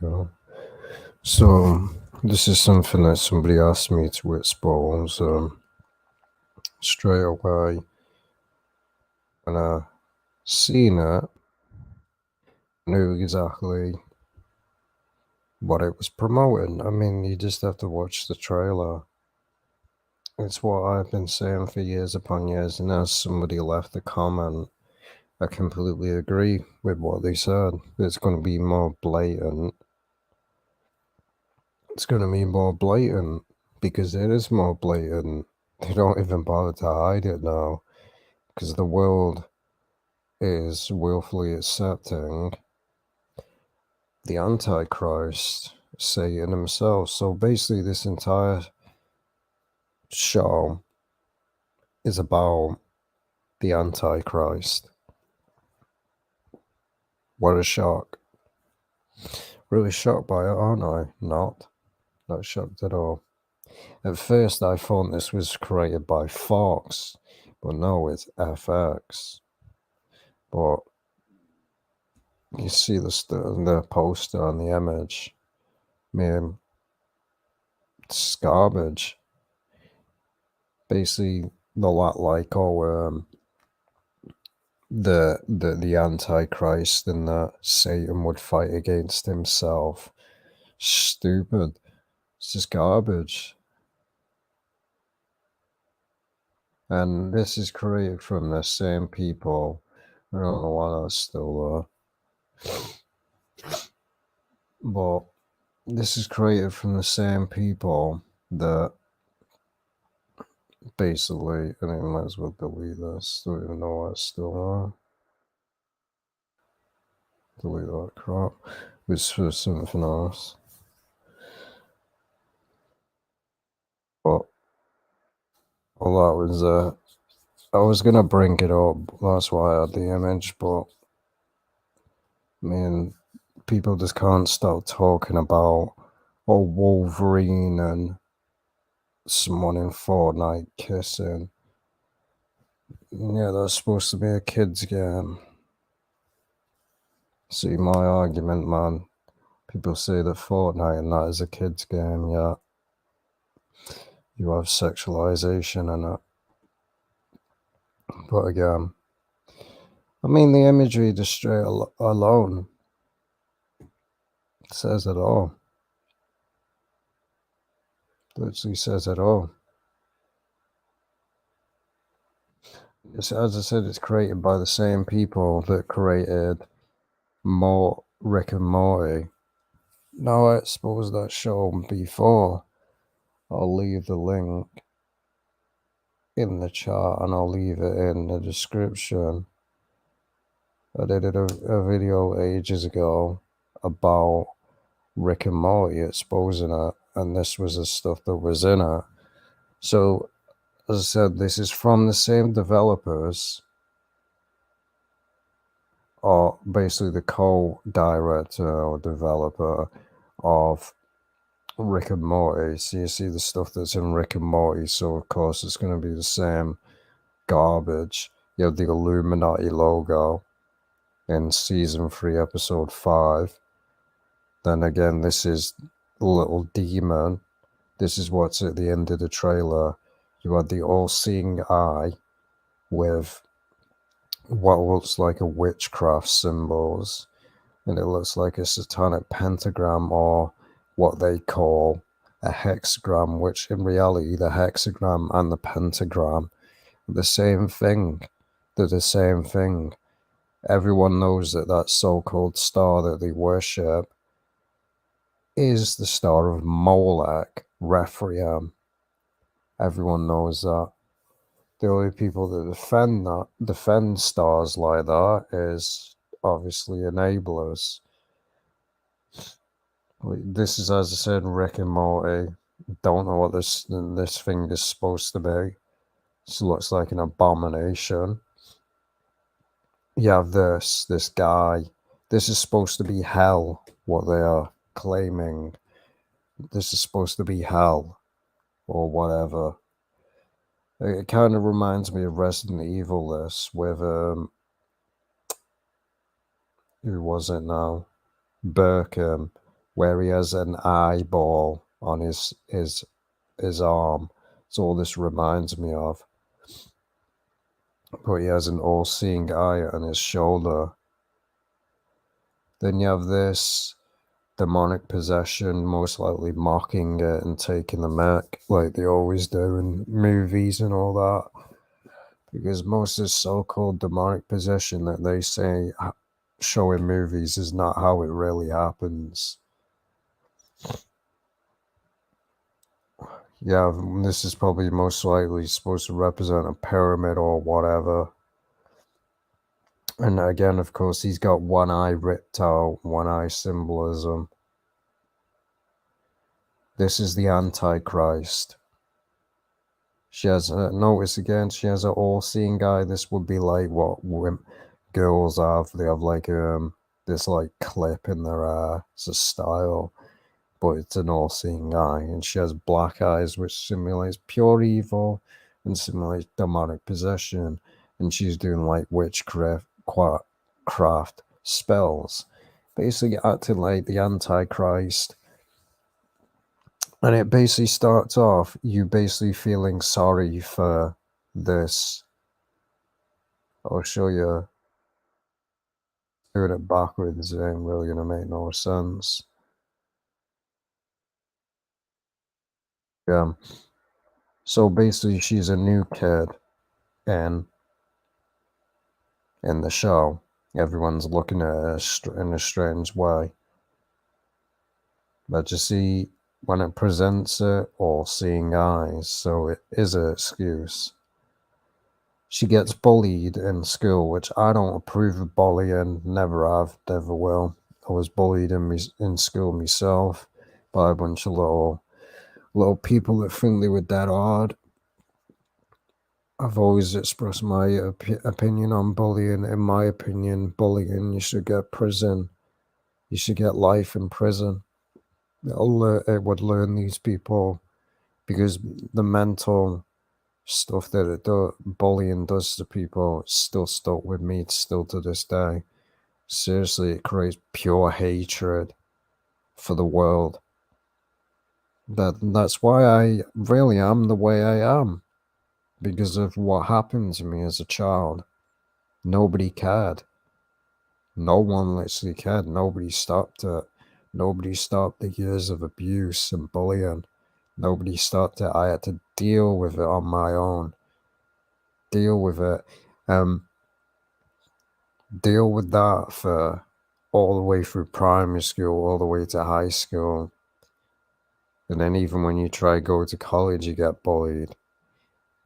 we go. So, this is something that somebody asked me to expose straight away. When I seen it, I knew exactly what it was promoting. I mean, you just have to watch the trailer. It's what I've been saying for years upon years, and as somebody left a comment, I completely agree with what they said. It's going to be more blatant. It's going to be more blatant because it is more blatant. They don't even bother to hide it now because the world is willfully accepting the Antichrist, Satan himself. So basically, this entire show is about the Antichrist. What a shock. Really shocked by it, aren't I? Not shocked at all. At first, I thought this was created by Fox, but no, it's FX. But you see the poster and the image. Man, it's garbage. Basically, a lot like the Antichrist and that Satan would fight against himself. Stupid. It's just garbage. And this is created from the same people. I don't know why that's still there. But this is created from the same people that basically, I mean, might as well delete this. Don't even know why it's still there. Delete that crap. It's for something else. But all that was I was gonna bring it up. That's why I had the image, but I mean, people just can't stop talking about Wolverine and someone in Fortnite kissing. Yeah, that's supposed to be a kid's game. See, my argument, man. People say that Fortnite and that is a kid's game, yeah. You have sexualization in it. But again, I mean, the imagery just straight alone says it all. Literally says it all. As I said, it's created by the same people that created Rick and Morty. Now I exposed that show before. I'll leave the link in the chat and I'll leave it in the description. I did a video ages ago about Rick and Morty exposing it, and this was the stuff that was in it. So, as I said, this is from the same developers, or basically the co-director or developer of Rick and Morty. So you see the stuff that's in Rick and Morty, so of course it's going to be the same garbage. You have the Illuminati logo in season 3, episode 5. Then again, this is the little demon. This is what's at the end of the trailer. You had the all-seeing eye with what looks like a witchcraft symbols, and it looks like a satanic pentagram, or what they call a hexagram, which in reality the hexagram and the pentagram are the same thing. They're the same thing. Everyone knows that that so-called star that they worship is the star of Molech, Rephaim. Everyone knows that. The only people that defend stars like that is obviously enablers. This is, as I said, Rick and Morty. Don't know what this thing is supposed to be. This looks like an abomination. You have this guy. This is supposed to be hell, what they are claiming. This is supposed to be hell, or whatever. It kind of reminds me of Resident Evil, this, with, who was it now? Birkin. where he has an eyeball on his arm. That's all this reminds me of. But he has an all-seeing eye on his shoulder. Then you have this demonic possession, most likely mocking it and taking the mic, like they always do in movies and all that. Because most of the so-called demonic possession that they say show in movies is not how it really happens. Yeah, this is probably most likely supposed to represent a pyramid or whatever. And again, of course, he's got one eye ripped out, one eye symbolism. This is the Antichrist. She has, notice again, she has an all-seeing eye. This would be like what girls have. They have like this like clip in their eye. It's a style, but it's an all-seeing eye. And she has black eyes, which simulates pure evil and simulates demonic possession. And she's doing like witchcraft craft spells, basically acting like the Antichrist. And it basically starts off you basically feeling sorry for this. I'll show you. Doing it backwards ain't really gonna make no sense. Yeah. So basically, she's a new kid, and in the show, everyone's looking at her in a strange way. But you see, when it presents it, all seeing eyes, so it is an excuse. She gets bullied in school, which I don't approve of bullying. Never have, never will. I was bullied in school myself by a bunch of little people that think they were dead hard. I've always expressed my opinion on bullying. In my opinion, bullying, you should get prison. You should get life in prison. It would learn these people because the mental stuff that bullying does to people is still stuck with me still to this day. Seriously, it creates pure hatred for the world. That's why I really am the way I am, because of what happened to me as a child. Nobody cared. No one literally cared. Nobody stopped it. Nobody stopped the years of abuse and bullying. Nobody stopped it. I had to deal with it on my own. Deal with it. Deal with that for all the way through primary school, all the way to high school. And then even when you try to go to college, you get bullied.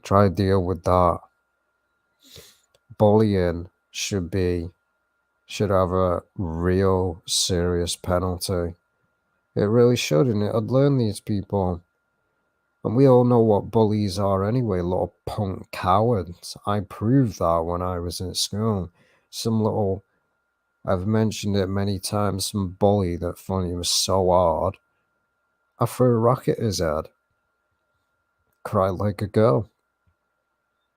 Try to deal with that. Bullying should have a real serious penalty. It really should, and it'd learn these people. And we all know what bullies are anyway, little punk cowards. I proved that when I was in school. I've mentioned it many times, some bully that thought he was so hard. I threw a rock at his head. Cried like a girl.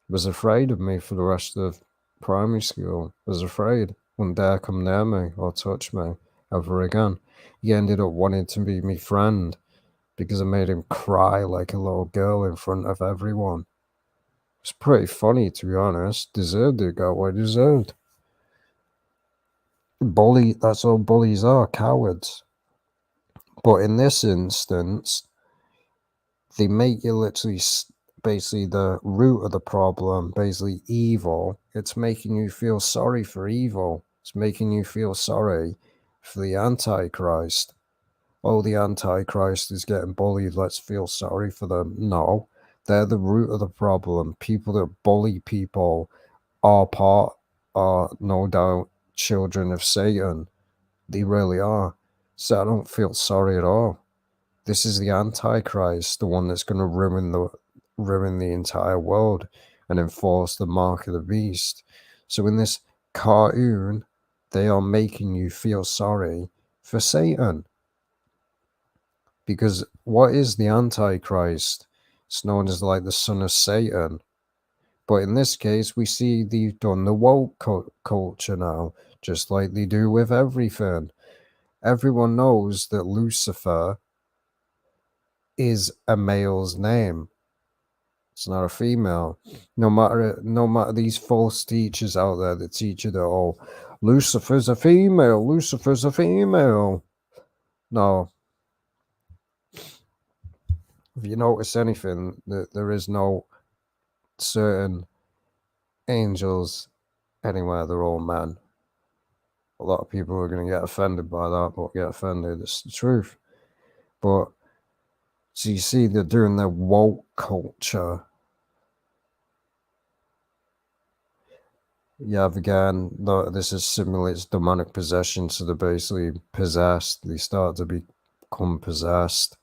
Was afraid of me for the rest of primary school. Was afraid. Wouldn't dare come near me or touch me ever again. He ended up wanting to be my friend because I made him cry like a little girl in front of everyone. It's pretty funny, to be honest. Deserved it, got what he deserved. That's all bullies are, cowards. But in this instance, they make you literally basically the root of the problem, basically evil. It's making you feel sorry for evil. It's making you feel sorry for the Antichrist. Oh, the Antichrist is getting bullied. Let's feel sorry for them. No, they're the root of the problem. People that bully people are no doubt children of Satan. They really are. So I don't feel sorry at all. This is the Antichrist, the one that's going to ruin the entire world and enforce the mark of the beast. So in this cartoon, they are making you feel sorry for Satan. Because what is the Antichrist? It's known as like the son of Satan. But in this case, we see they've done the woke culture now, just like they do with everything. Everyone knows that Lucifer is a male's name. It's not a female. No matter these false teachers out there that teach you that, oh, Lucifer's a female, Lucifer's a female. No. If you notice anything, that there is no certain angels anywhere, they're all men. A lot of people are going to get offended by that, but get offended. It's the truth. But, so you see, they're doing their woke culture. You have again, this is simulates demonic possession, so they're basically possessed. They start to become possessed.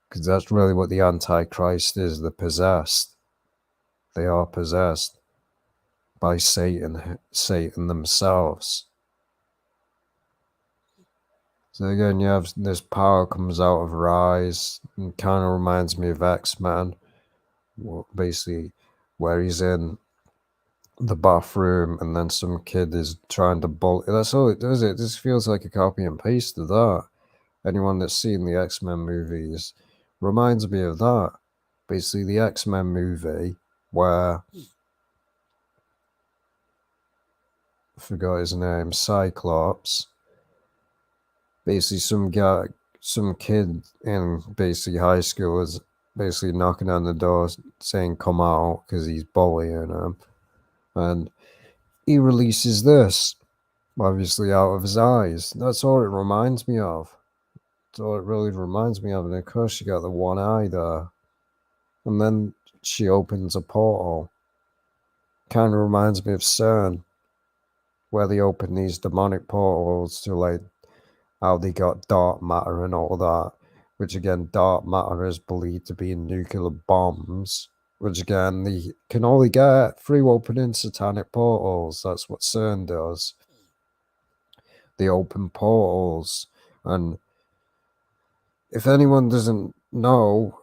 Because that's really what the Antichrist is, they're possessed. They are possessed by Satan themselves. So again, you have this power comes out of her eyes, and kind of reminds me of X-Men, basically, where he's in the bathroom and then some kid is trying to bully. That's all it does. It just feels like a copy and paste of that. Anyone that's seen the X-Men movies reminds me of that. Basically, the X-Men movie where I forgot his name, Cyclops. Basically, some kid in basically high school is basically knocking on the door saying come out because he's bullying him. And he releases this, obviously out of his eyes. That's all it reminds me of. That's all it really reminds me of. And of course, you got the one eye there. And then she opens a portal. Kind of reminds me of CERN, where they open these demonic portals to like how they got dark matter and all that. Which again, dark matter is believed to be nuclear bombs. Which again, they can only get through opening satanic portals. That's what CERN does. They open portals. And if anyone doesn't know,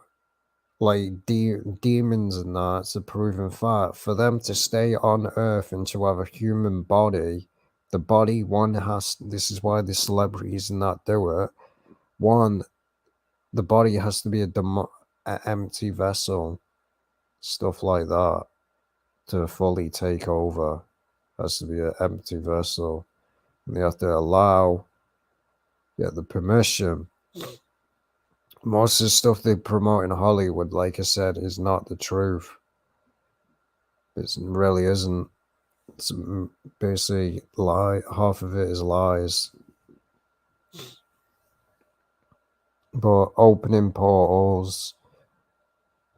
like demons and that's a proven fact. For them to stay on Earth and to have a human body, the body this is why the celebrities and that do it. One, the body has to be an empty vessel, stuff like that, to fully take over. Has to be an empty vessel. And they have to get the permission. Most of the stuff they promote in Hollywood, like I said, is not the truth. It really isn't. It's basically lie. Half of it is lies. But opening portals,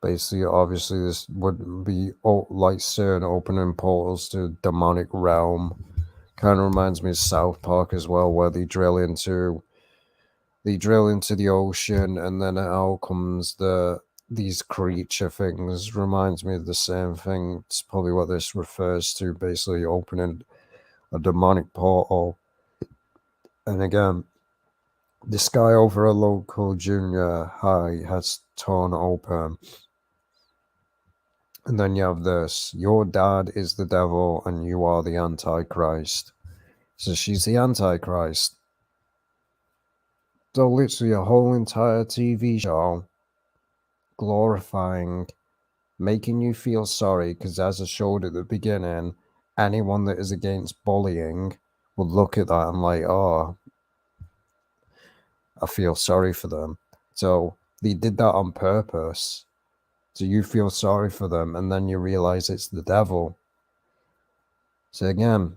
basically, obviously, this would be like CERN opening portals to demonic realm. Kind of reminds me of South Park as well, where they drill into the ocean, and then out comes these creature things. Reminds me of the same thing. It's probably what this refers to, basically opening a demonic portal. And again, the sky over a local junior high has torn open. And then you have this: your dad is the devil and you are the Antichrist. So she's the Antichrist. So literally a whole entire TV show glorifying, making you feel sorry, because as I showed at the beginning, anyone that is against bullying would look at that and like, oh, I feel sorry for them. So they did that on purpose. So you feel sorry for them, and then you realize it's the devil. So again,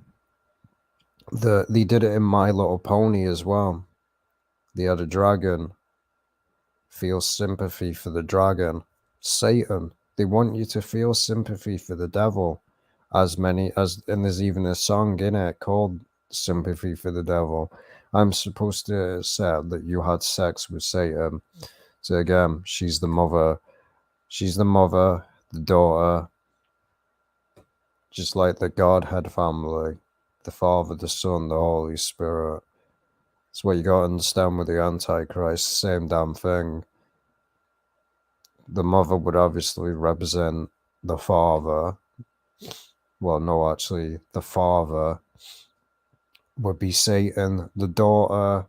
they did it in My Little Pony as well. They had a dragon. Feel sympathy for the dragon. Satan. They want you to feel sympathy for the devil. And there's even a song in it called Sympathy for the Devil. I'm supposed to say that you had sex with Satan. So again, she's the mother, the daughter, just like the Godhead family, the Father, the Son, the Holy Spirit. That's what you gotta understand with the Antichrist, same damn thing. The mother would obviously represent the father. Well, no, actually, the father would be Satan. The daughter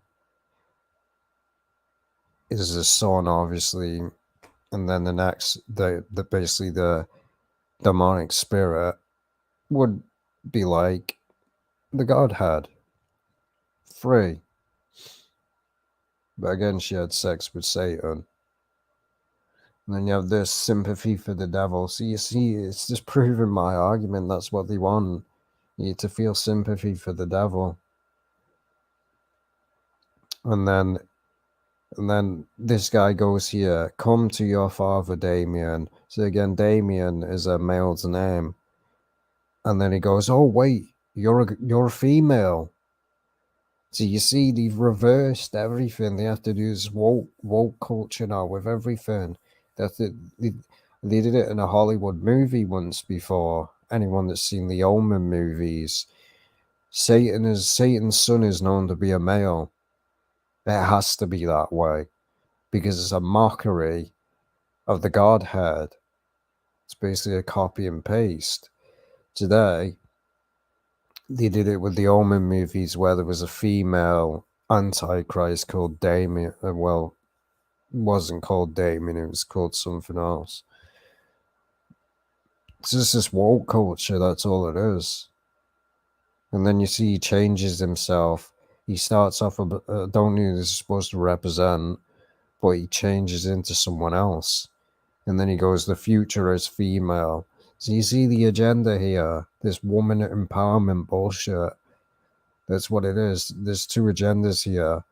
is the son, obviously, and then the basically the demonic spirit would be like the Godhead, free. But again, she had sex with Satan. And then you have this sympathy for the devil. So you see, it's just proving my argument. That's what they want. You to feel sympathy for the devil. And then this guy goes here, come to your father, Damien. So again, Damien is a male's name. And then he goes, oh, wait, you're a female. So you see, they've reversed everything. They have to do this woke culture now with everything. That they did it in a Hollywood movie once before. Anyone that's seen the Omen movies, Satan's son is known to be a male. It has to be that way because it's a mockery of the Godhead. It's basically a copy and paste. Today, they did it with the Omen movies where there was a female Antichrist called Damien. Well, it wasn't called Damien, it was called something else. It's just this woke culture, that's all it is. And then you see he changes himself. He starts off, don't know who this is supposed to represent, but he changes into someone else. And then he goes, the future is female. So you see the agenda here, this woman empowerment bullshit. That's what it is. There's two agendas here.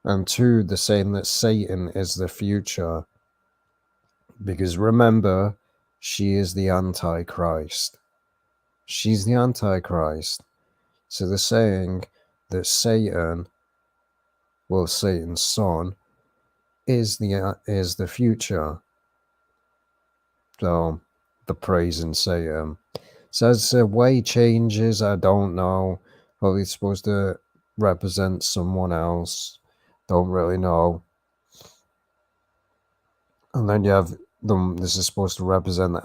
And two, they're saying that Satan is the future. Because remember, she is the Antichrist. She's the Antichrist. So they're saying that Satan, well, Satan's son, is the future. So the praising Satan. So as the way changes, I don't know. Probably supposed to represent someone else. Don't really know. And then you have them. This is supposed to represent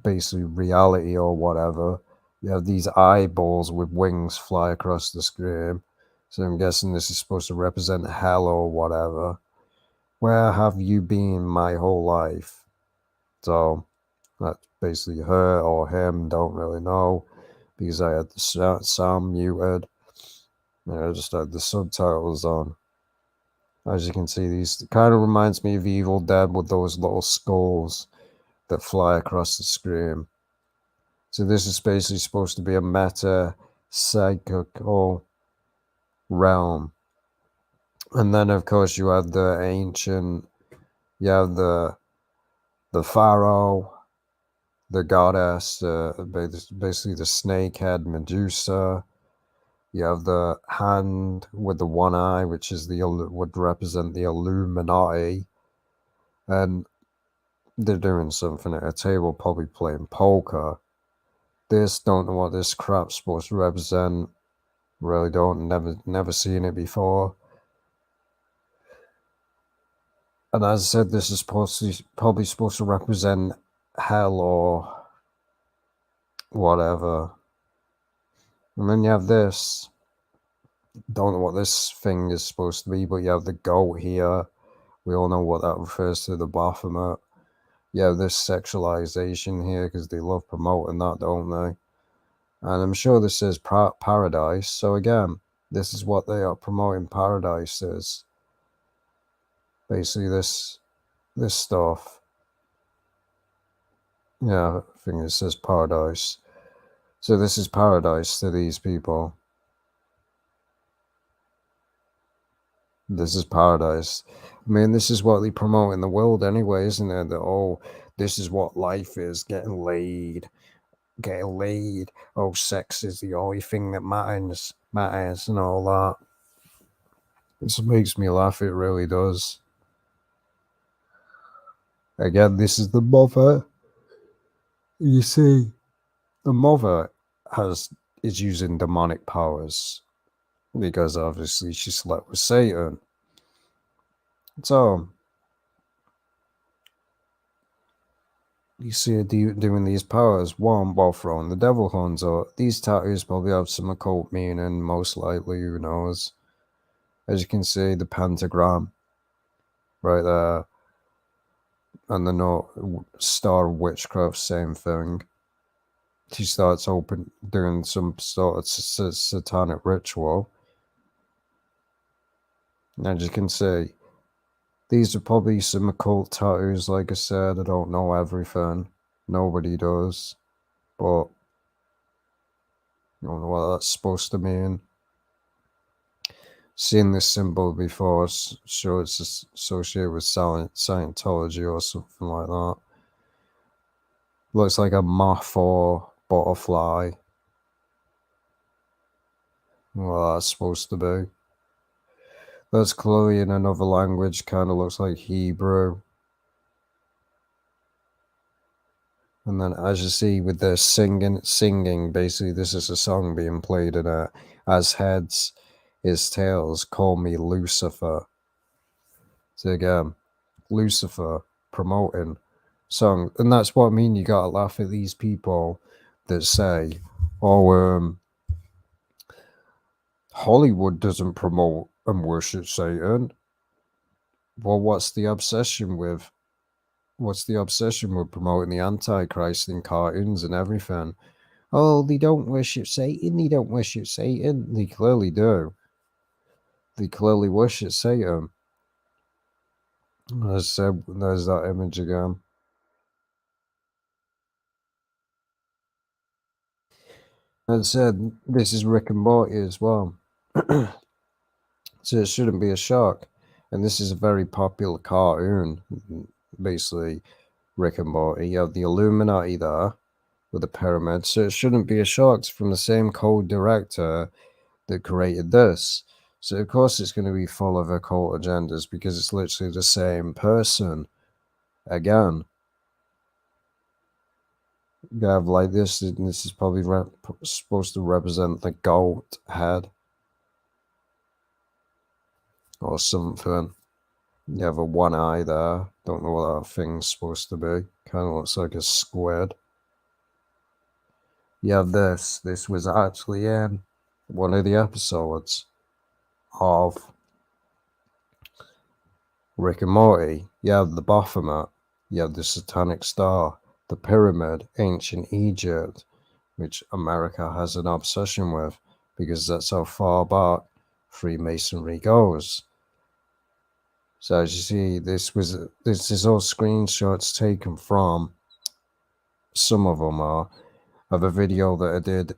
basically reality or whatever. You have these eyeballs with wings fly across the screen. So I'm guessing this is supposed to represent hell or whatever. Where have you been my whole life? So that's basically her or him, don't really know, because I had the sound muted. And I just had the subtitles on. As you can see, these kind of reminds me of Evil Dead with those little skulls that fly across the screen. So this is basically supposed to be a meta psychical realm. And then of course you have the ancient, you have the pharaoh, the goddess, basically the snakehead Medusa. You have the hand with the one eye, which is would represent the Illuminati, and they're doing something at a table, probably playing poker. This don't know what this crap's supposed to represent. Really don't. Never seen it before. And as I said, this is probably supposed to represent hell or whatever. And then you have this. Don't know what this thing is supposed to be, but you have the goat here. We all know what that refers to, the Baphomet. You have this sexualization here because they love promoting that, don't they? And I'm sure this is paradise. So again, this is what they are promoting paradise is. Basically this stuff. Yeah, I think it says paradise. So this is paradise to these people. This is paradise. I mean, this is what they promote in the world anyway, isn't it? That, oh, this is what life is, getting laid. Oh, sex is the only thing that matters, and all that. This makes me laugh, it really does. Again, this is the mother. You see, the mother is using demonic powers because obviously she slept with Satan. So You see her doing these powers, one while throwing the devil horns out. These tattoos probably have some occult meaning, most likely, who knows. As you can see, the pentagram right there, and the no star of witchcraft, same thing. She starts doing some sort of satanic ritual. And as you can see, these are probably some occult tattoos. Like I said, I don't know everything. Nobody does. But I don't know what that's supposed to mean. Seen this symbol before, sure it's associated with Scientology or something like that. Looks like a moth or butterfly. What that's supposed to be. That's clearly in another language, kind of looks like Hebrew. And then as you see with the singing, basically this is a song being played in it. As heads is tails, call me Lucifer. So again, Lucifer promoting song. And that's what I mean, you gotta laugh at these people that say, oh, Hollywood doesn't promote and worship Satan. Well, what's the obsession with? What's the obsession with promoting the Antichrist in cartoons and everything? Oh, they don't worship Satan. They don't worship Satan. They clearly do. They clearly worship Satan. As I said, there's that image again. As I said, this is Rick and Morty as well. So it shouldn't be a shock. And this is a very popular cartoon. Basically, Rick and Morty. You have the Illuminati there with the pyramid. So it shouldn't be a shock. It's from the same co-director that created this. So of course it's going to be full of occult agendas because it's literally the same person. Again, you have like this, and this is probably supposed to represent the goat head or something. You have a one eye there. Don't know what that thing's supposed to be. Kind of looks like a squid. You have this. This was actually in one of the episodes of Rick and Morty. You have the Baphomet. You have the Satanic Star, the Pyramid, ancient Egypt, which America has an obsession with because that's how far back Freemasonry goes. So as you see, this is all screenshots taken from, some of them are, of a video that I did,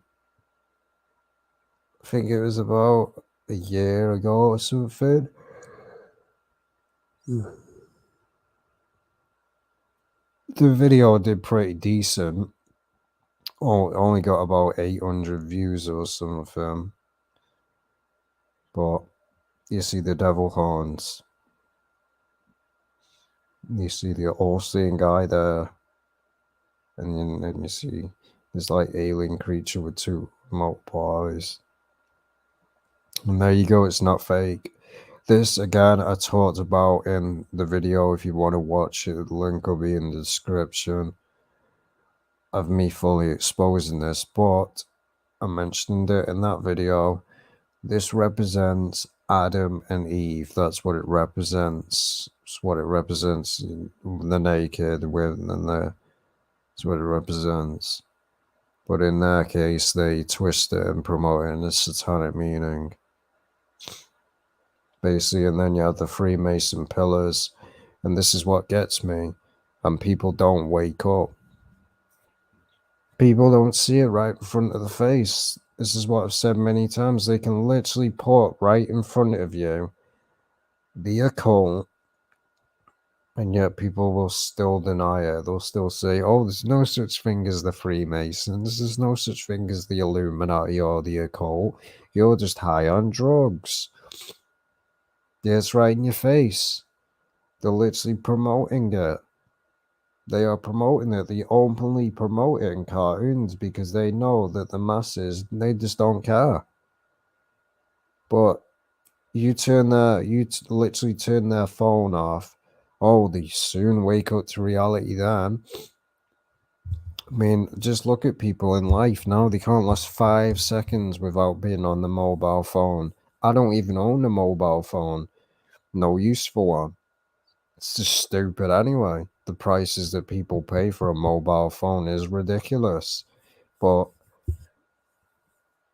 I think it was about a year ago or something. The video did pretty decent. Oh, only got about 800 views or something. But you see the devil horns. You see the all-seeing guy there. And then you see this like alien creature with two multiple eyes. And there you go, it's not fake. This, again, I talked about in the video. If you want to watch it, the link will be in the description of me fully exposing this. But I mentioned it in that video. This represents Adam and Eve. That's what it represents. It's what it represents. The naked women, and that's what it represents. But in their case, they twist it and promote it in a satanic meaning. Basically, and then you have the Freemason pillars. And this is what gets me. And people don't wake up. People don't see it right in front of the face. This is what I've said many times. They can literally put right in front of you the occult, and yet people will still deny it. They'll still say, oh, there's no such thing as the Freemasons. There's no such thing as the Illuminati or the occult. You're just high on drugs. Yeah, it's right in your face. They're literally promoting it. They are promoting it. They openly promote it in cartoons because they know that the masses, they just don't care. But you literally turn their phone off. Oh, they soon wake up to reality then. I mean, just look at people in life now. They can't last 5 seconds without being on the mobile phone. I don't even own a mobile phone. No use for one. It's just stupid anyway. The prices that people pay for a mobile phone is ridiculous. But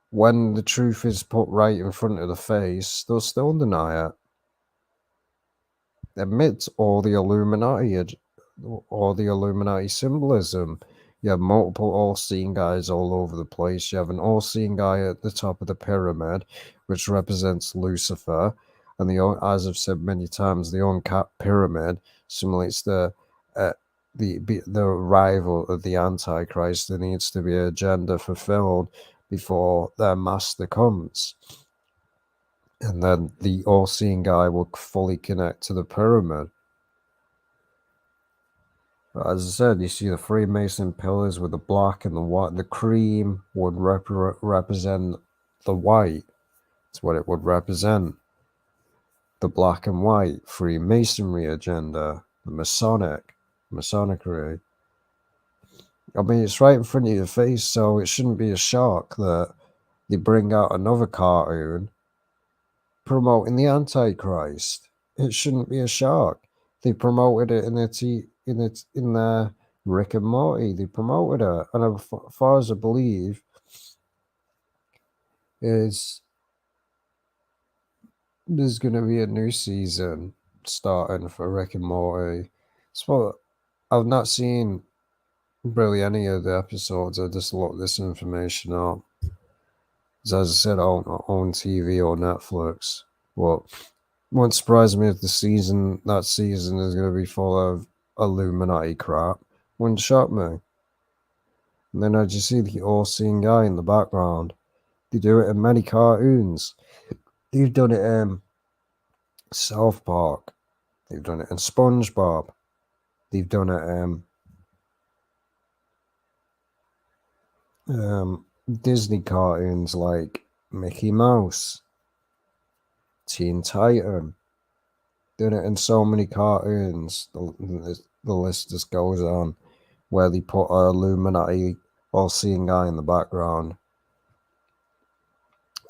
when the truth is put right in front of the face, they'll still deny it. Amidst all the Illuminati symbolism. You have multiple all-seeing guys all over the place. You have an all-seeing guy at the top of the pyramid, which represents Lucifer, and as I've said many times, the uncapped pyramid simulates uh, the arrival of the Antichrist. There needs to be an agenda fulfilled before their master comes. And then the all-seeing guy will fully connect to the pyramid. As I said, you see the Freemason pillars with the black and the white. The cream would represent the white. It's what it would represent. The black and white Freemasonry agenda, the Masonry. I mean, it's right in front of your face, so it shouldn't be a shock that they bring out another cartoon promoting the Antichrist. It shouldn't be a shock. They promoted it in their Rick and Morty. They promoted it, and as far as I believe, is there's going to be a new season starting for Rick and Morty. So I've not seen really any of the episodes. I just looked this information up. As I said, on TV or Netflix. Well, won't surprise me if that season is going to be full of Illuminati crap. Wouldn't shock me. And then I just see the all-seeing guy in the background. They do it in many cartoons. They've done it in South Park. They've done it in SpongeBob. They've done it in Disney cartoons like Mickey Mouse, Teen Titan. Done it in so many cartoons. The list just goes on. Where they put a Illuminati all-seeing guy in the background,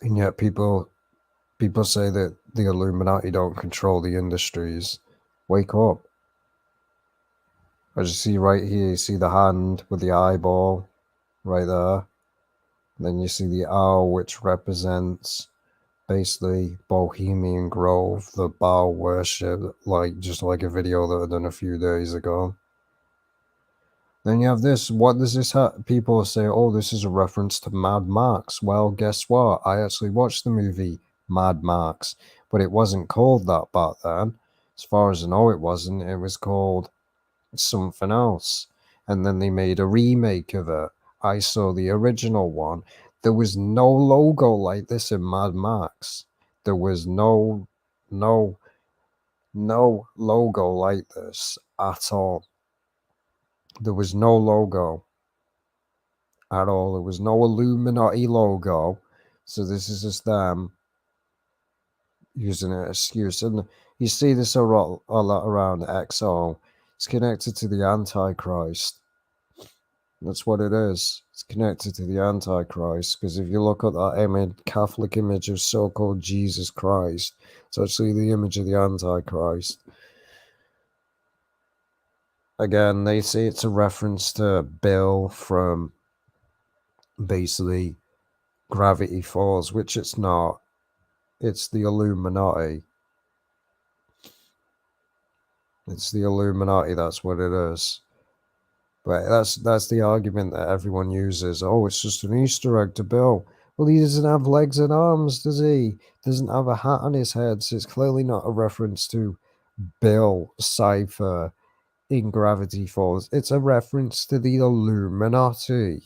and yet people say that the Illuminati don't control the industries. Wake up! As you see right here, you see the hand with the eyeball right there. And then you see the owl, which represents basically Bohemian Grove, the Baal worship, just like a video that I done a few days ago. Then you have this. What does this have? People say, oh, this is a reference to Mad Max. Well, guess what? I actually watched the movie Mad Max, but it wasn't called that back then. As far as I know, it wasn't. It was called something else. And then they made a remake of it. I saw the original one. There was no logo like this in Mad Max. There was no logo like this at all. There was no logo at all. There was no Illuminati logo. So this is just them using an excuse. And you see this a lot around XO. It's connected to the Antichrist. That's what it is. It's connected to the Antichrist. Because if you look at that Catholic image of so-called Jesus Christ, it's actually the image of the Antichrist. Again, they say it's a reference to Bill from basically Gravity Falls, which it's not. It's the Illuminati. It's the Illuminati, that's what it is. But that's the argument that everyone uses. Oh, it's just an Easter egg to Bill. Well, he doesn't have legs and arms, does he? Doesn't have a hat on his head, so it's clearly not a reference to Bill Cipher in Gravity Falls. It's a reference to the Illuminati.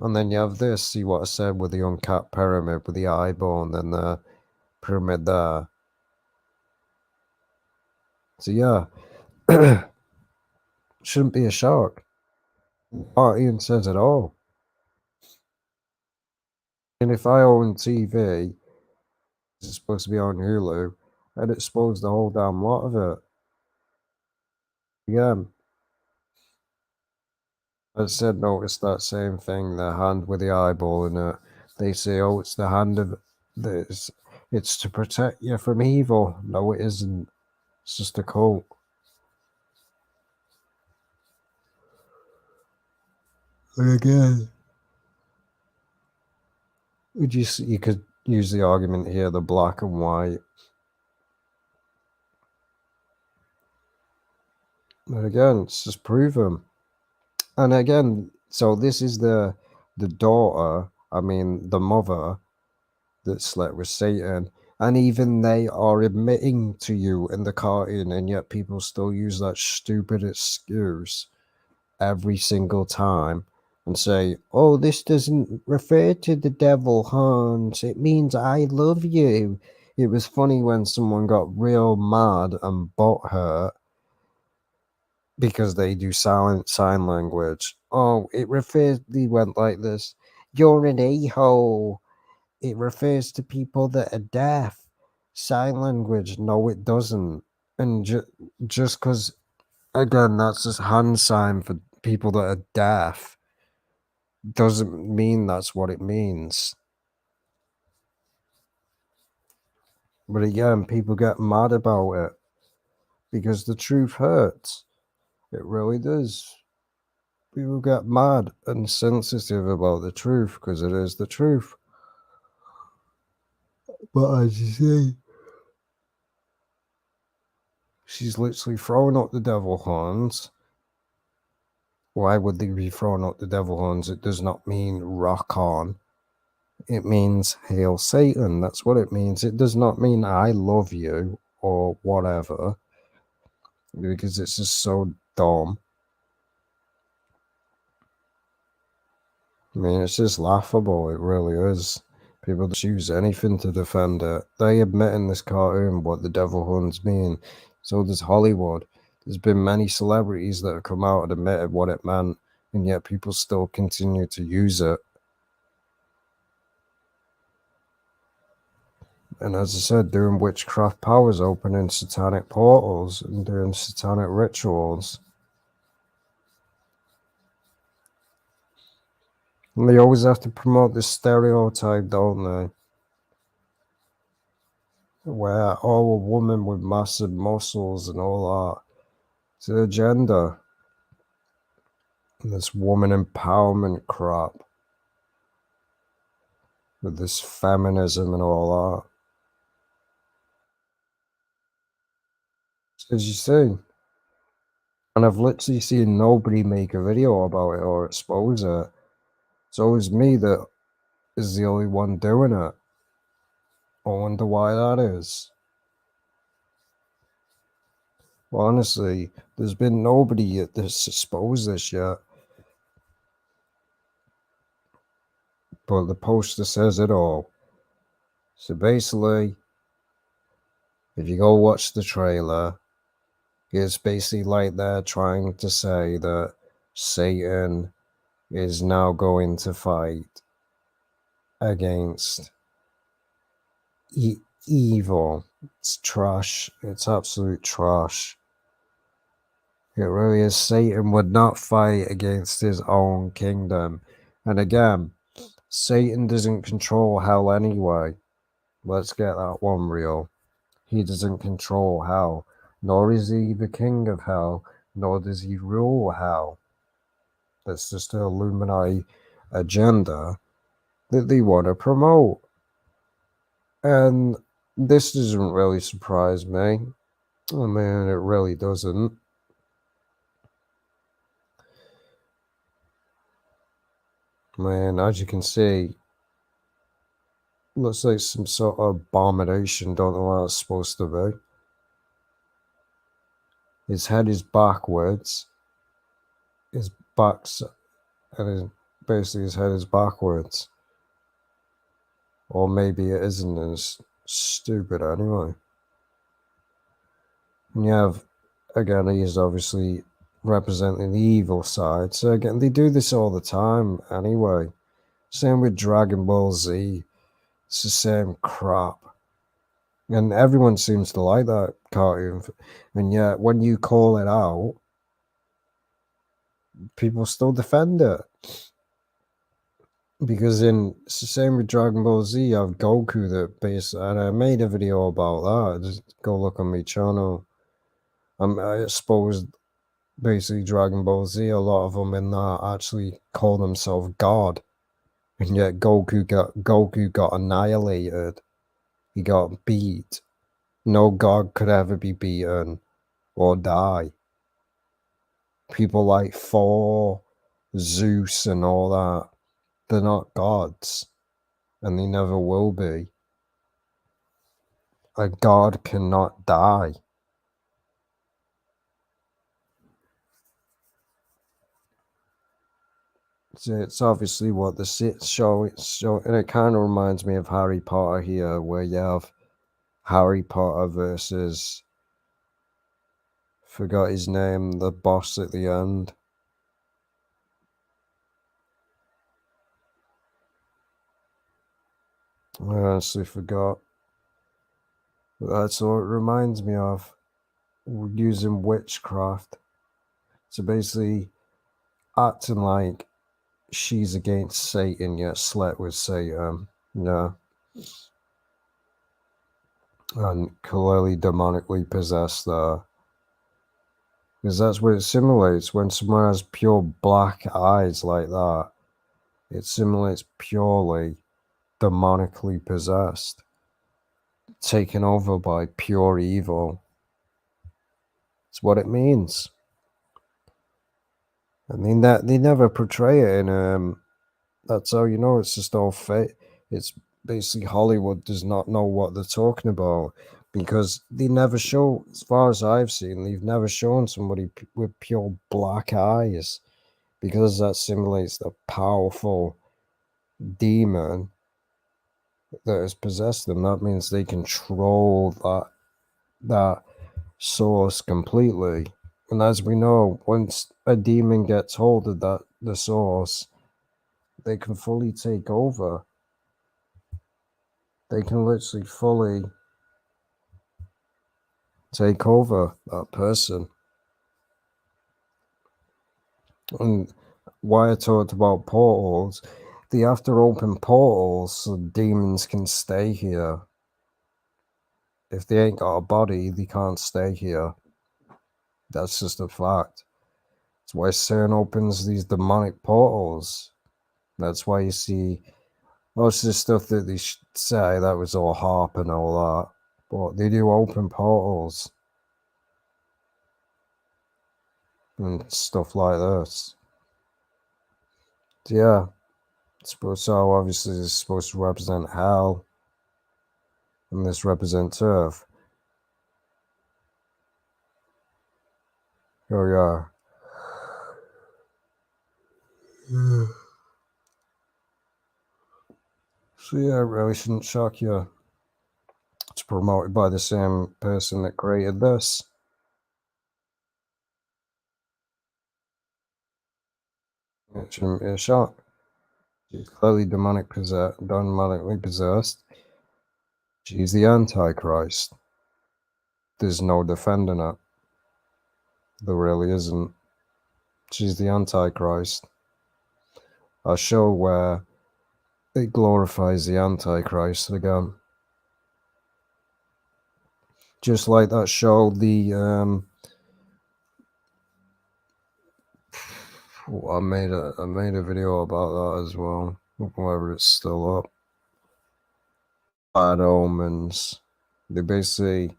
And then you have this, see what I said with the uncapped pyramid with the eyeball and then the pyramid there. So yeah, shouldn't be a shock. Ian says it all. And if I own TV, it's supposed to be on Hulu, I'd expose the whole damn lot of it. Again, I said notice that same thing, the hand with the eyeball in it. They say, oh, it's the hand of this. It's to protect you from evil. No, it isn't. It's just a cult. And again, you could use the argument here, the black and white. But again, it's just proven. And again, so this is the daughter, I mean the mother that slept with Satan. And even they are admitting to you in the cartoon, and yet people still use that stupid excuse every single time and say, oh, this doesn't refer to the devil, Hans. It means I love you. It was funny when someone got real mad and butthurt because they do sign language. Oh, it refers, they went like this. You're an a-hole. It refers to people that are deaf. Sign language, no, it doesn't. And just because, again, that's just hand sign for people that are deaf, doesn't mean that's what it means. But again, people get mad about it because the truth hurts. It really does. People get mad and sensitive about the truth because it is the truth. But as you see, she's literally throwing up the devil horns. Why would they be throwing up the devil horns? It does not mean rock on. It means hail Satan. That's what it means. It does not mean I love you or whatever, because it's just so dumb. I mean, it's just laughable. It really is. People just use anything to defend it. They admit in this cartoon what the devil horns mean. So does Hollywood. There's been many celebrities that have come out and admitted what it meant, and yet people still continue to use it. And as I said, doing witchcraft powers, opening satanic portals, and doing satanic rituals. And they always have to promote this stereotype, don't they? Where, oh, a woman with massive muscles and all that. It's an agenda. And this woman empowerment crap. With this feminism and all that. As you see. And I've literally seen nobody make a video about it or expose it. It's always me that is the only one doing it. I wonder why that is. Well, honestly, there's been nobody that's exposed this yet. But the poster says it all. So basically, if you go watch the trailer, it's basically like they're trying to say that Satan is now going to fight against evil. It's trash. It's absolute trash. It really is. Satan would not fight against his own kingdom. And again, Satan doesn't control hell anyway. Let's get that one real. He doesn't control hell, nor is he the king of hell, nor does he rule hell. That's just an Illuminati agenda that they want to promote. And this doesn't really surprise me. I mean, it really doesn't. Man, as you can see, looks like some sort of abomination. Don't know what it's supposed to be. His head is backwards. His back's and basically his head is backwards. Or maybe it isn't, and it's stupid anyway. And you have, again, he's obviously representing the evil side. So again, they do this all the time anyway. Same with Dragon Ball Z. It's the same crap. And everyone seems to like that cartoon. And yet, when you call it out, people still defend it. Because it's the same with Dragon Ball Z. You have Goku and I made a video about that. Just go look on my channel. I exposed basically Dragon Ball Z. A lot of them in that actually call themselves God, and yet Goku got annihilated. He got beat. No God could ever be beaten or die. People like Thor, Zeus, and all that, they're not gods, and they never will be. A god cannot die. So it's obviously what the show, and it kind of reminds me of Harry Potter here, where you have Harry Potter versus, forgot his name, the boss at the end. I honestly forgot. But that's what it reminds me of. Using witchcraft. So basically acting like she's against Satan, yet slept with Satan. Yeah. And clearly demonically possessed there. Because that's what it simulates. When someone has pure black eyes like that, it simulates purely demonically possessed, taken over by pure evil. It's what it means. I mean, that they never portray it in that's how you know it's just all fake. It's basically Hollywood does not know what they're talking about, because they never show, as far as I've seen, they've never shown somebody with pure black eyes, because that simulates the powerful demon that has possessed them. That means they control that source completely. And as we know, once a demon gets hold of the source, they can fully take over. They can literally fully take over that person. And why I talked about portals, they have to open portals so demons can stay here. If they ain't got a body, they can't stay here. That's just a fact. That's why CERN opens these demonic portals. That's why you see most of the stuff that they say that was all harp and all that. But they do open portals and stuff like this. Yeah. So obviously this is supposed to represent hell, and this represents earth. Here we are. So yeah, it really shouldn't shock you. It's promoted by the same person that created this. It shouldn't be a shock. She's clearly demonically possessed. She's the Antichrist. There's no defending it. There really isn't. She's the Antichrist. A show where it glorifies the Antichrist again. Just like that show, I made a video about that as well. Whether it's still up. Bad Omens. They basically,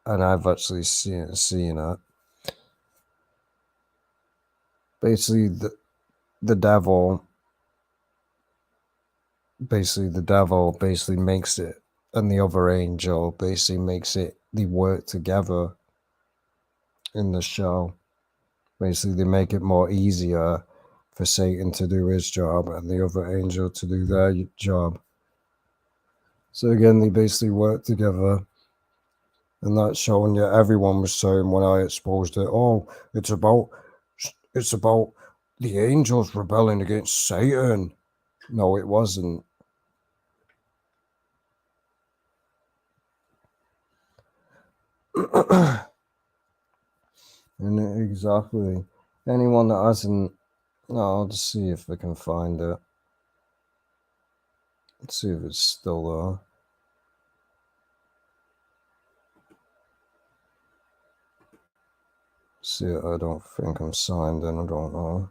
and I've actually seen it. Basically, the devil. Basically, the devil basically makes it, and the other angel basically makes it. They work together in the show. Basically, they make it more easier for Satan to do his job and the other angel to do their job. So again, they basically work together, and that's showing you. Everyone was saying when I exposed it, oh, it's about the angels rebelling against Satan. No, it wasn't. And exactly. Anyone that hasn't, no, I'll just see if I can find it. Let's see if it's still there. See, I don't think I'm signed in. I don't know.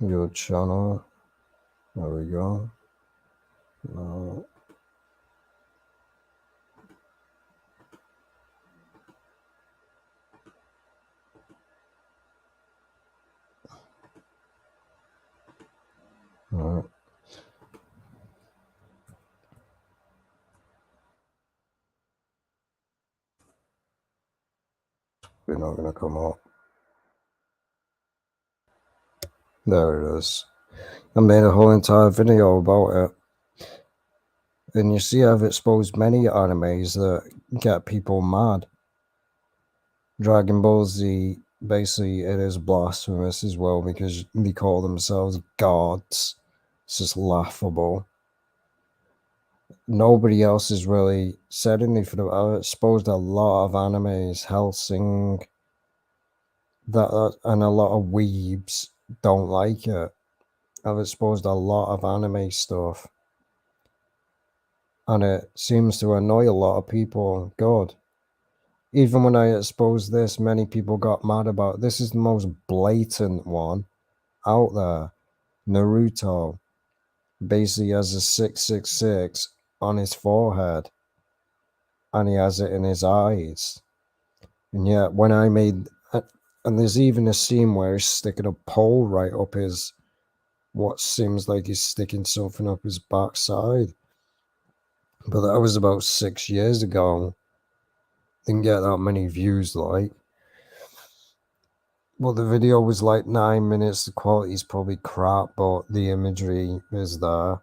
Your channel. There we go. No. Alright. We're not gonna come up. There it is. I made a whole entire video about it. And you see, I've exposed many animes that get people mad. Dragon Ball Z, basically, it is blasphemous as well because they call themselves gods. It's just laughable. Nobody else has really said anything about it. I've exposed a lot of animes, Hellsing, that and a lot of weebs don't like it. I've exposed a lot of anime stuff. And it seems to annoy a lot of people. God. Even when I exposed this, many people got mad about it. This is the most blatant one out there. Naruto basically has a 666 on his forehead, and he has it in his eyes. And yet, when I made, and there's even a scene where he's sticking a pole right up his, what seems like he's sticking something up his backside. But that was about 6 years ago. Didn't get that many views, like. Well, the video was like 9 minutes. The quality's probably crap, but the imagery is there.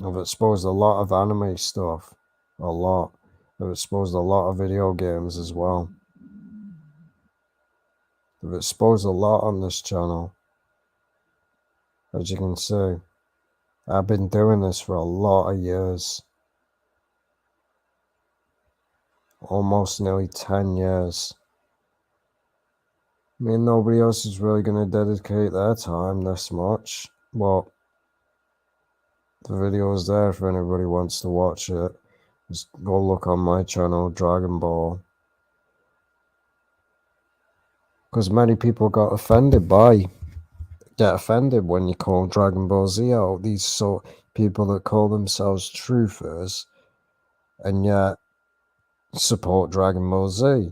I've exposed a lot of anime stuff. A lot. I've exposed a lot of video games as well. I've exposed a lot on this channel. As you can see, I've been doing this for a lot of years. Almost nearly 10 years. I mean, nobody else is really going to dedicate their time this much. Well, the video is there if anybody wants to watch it. Just go look on my channel, Dragon Ball. Because many people get offended when you call Dragon Ball Z out. These people that call themselves truthers and yet support Dragon Ball Z.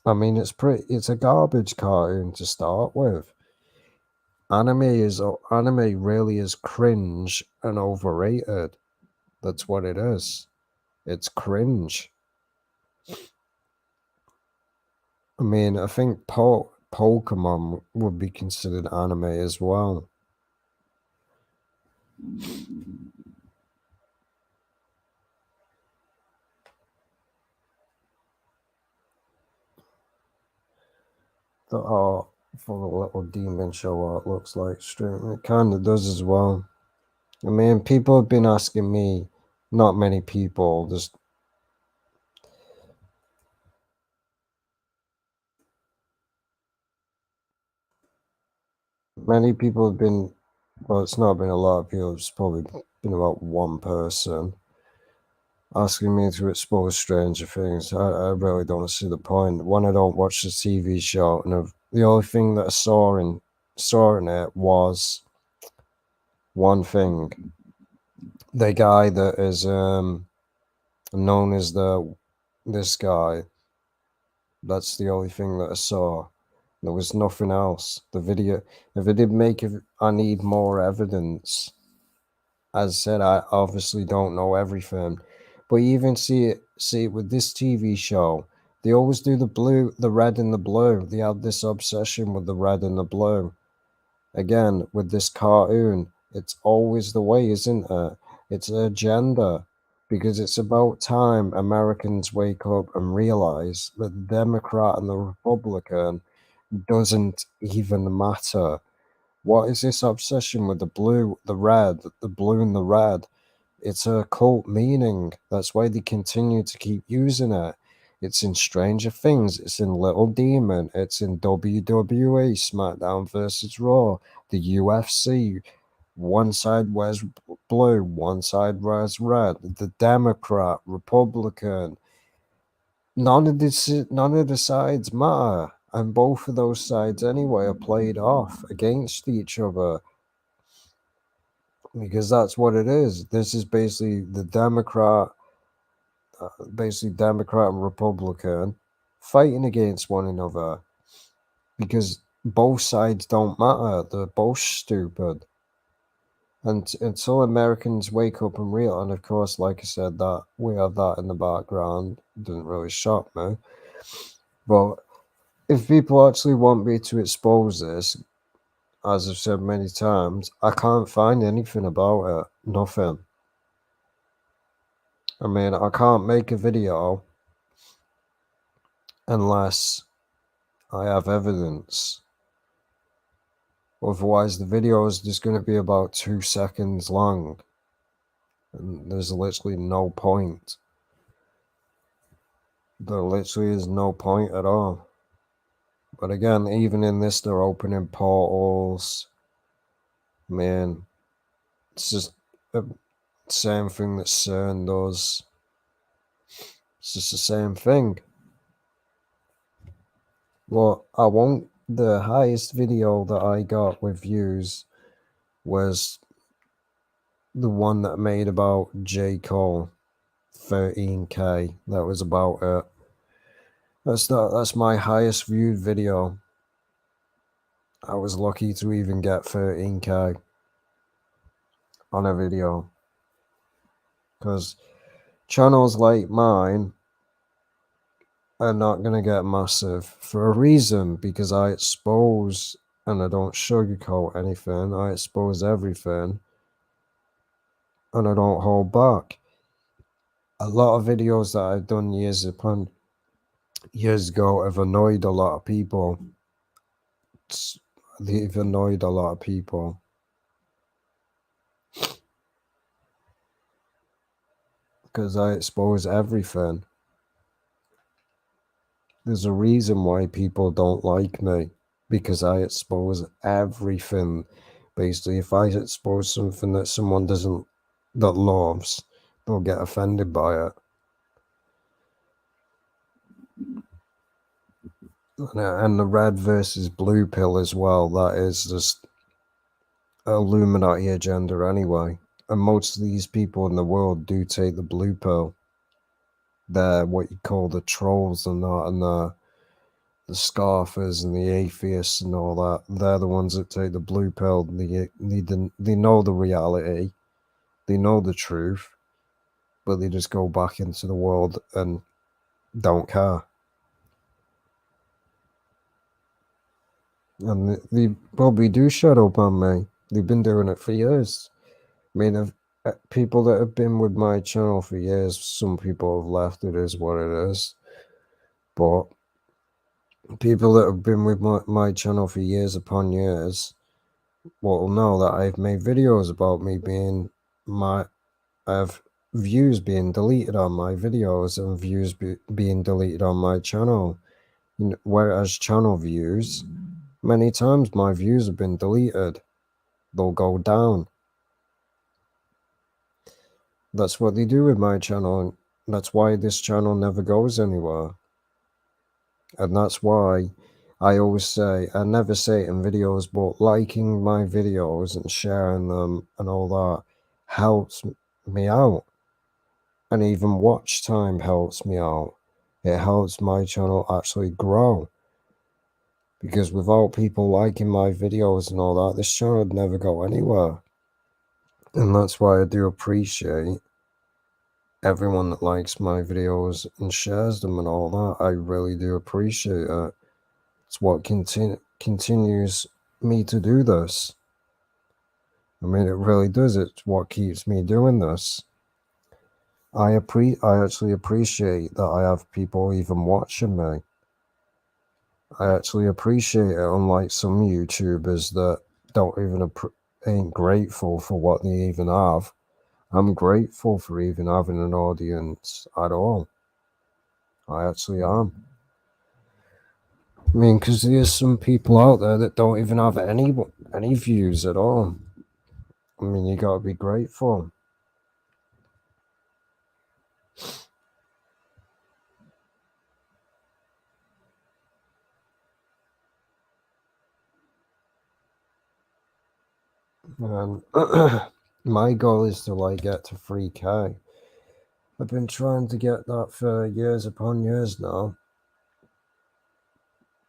I mean, it's a garbage cartoon to start with. Anime really is cringe and overrated. That's what it is. It's cringe. I mean, I think Pokemon would be considered anime as well. The art for the little demon show art looks like stream. It kind of does as well. I mean, people have been asking me, not many people, just many people have been, well, it's not been a lot of people, it's probably been about one person asking me to expose Stranger Things. I really don't see the point. One, I don't watch the TV show, and the only thing that I saw in it was one thing. The guy that is known as this guy. That's the only thing that I saw. There was nothing else. The video, if it did make it, I need more evidence. As I said, I obviously don't know everything, but you even see it with this TV show. They always do the red and the blue. They have this obsession with the red and the blue. Again, with this cartoon, it's always the way, isn't it? It's an agenda because it's about time Americans wake up and realize that the Democrat and the Republican doesn't even matter. What is this obsession with the blue, the red, the blue and the red? It's a cult meaning. That's why they continue to keep using it. It's in Stranger Things. It's in Little Demon. It's in WWE, SmackDown versus Raw, the UFC. One side wears blue, one side wears red. The Democrat, Republican. None of the sides matter, and both of those sides anyway are played off against each other because that's what it is. This is basically the Democrat and Republican fighting against one another because both sides don't matter. They're both stupid. And until Americans wake up and realize, and of course, like I said, that we have that in the background, didn't really shock me. But if people actually want me to expose this, as I've said many times, I can't find anything about it. Nothing. I mean, I can't make a video unless I have evidence. Otherwise, the video is just going to be about 2 seconds long. And there's literally no point. There literally is no point at all. But again, even in this, they're opening portals. Man, it's just the same thing that CERN does. It's just the same thing. Well, the highest video that I got with views was the one that I made about J. Cole, 13K. That was about it. That's my highest viewed video. I was lucky to even get 13K on a video. Because channels like mine are not going to get massive for a reason, because I expose and I don't sugarcoat anything. I expose everything and I don't hold back. A lot of videos that I've done years ago have annoyed a lot of people. They've annoyed a lot of people. Because I expose everything. There's a reason why people don't like me. Because I expose everything. Basically, if I expose something that someone that loves, they'll get offended by it. And the red versus blue pill as well, that is just Illuminati agenda anyway. And most of these people in the world do take the blue pill. They're what you call the trolls and that, and the scoffers and the atheists and all that. They're the ones that take the blue pill. They know the reality, they know the truth, but they just go back into the world and don't care. And they probably do shadow ban me. They've been doing it for years. I mean, people that have been with my channel for years, some people have left, it is what it is. But people that have been with my channel for years upon years will know that I've made videos about me I have views being deleted on my videos and views being deleted on my channel. Whereas channel views, many times my views have been deleted. They'll go down. That's what they do with my channel, and that's why this channel never goes anywhere. And that's why I always say, I never say it in videos, but liking my videos and sharing them and all that helps me out. And even watch time helps me out. It helps my channel actually grow. Because without people liking my videos and all that, this channel would never go anywhere. And that's why I do appreciate everyone that likes my videos and shares them and all that. I really do appreciate it. It's what continues me to do this. I mean, it really does. It's what keeps me doing this. I actually appreciate that I have people even watching me. I actually appreciate it, unlike some YouTubers that don't even ain't grateful for what they even have. I'm grateful for even having an audience at all. I actually am. I mean, because there's some people out there that don't even have any views at all. I mean, you gotta be grateful. And my goal is to like get to 3K. I've been trying to get that for years upon years now.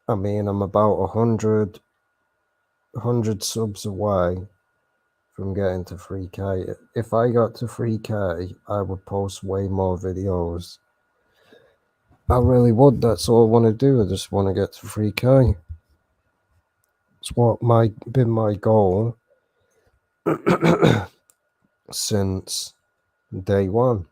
I mean, I'm about 100 subs away from getting to 3K. If I got to 3K, I would post way more videos. I really would. That's all I want to do. I just want to get to 3K. It's what been my goal since day one.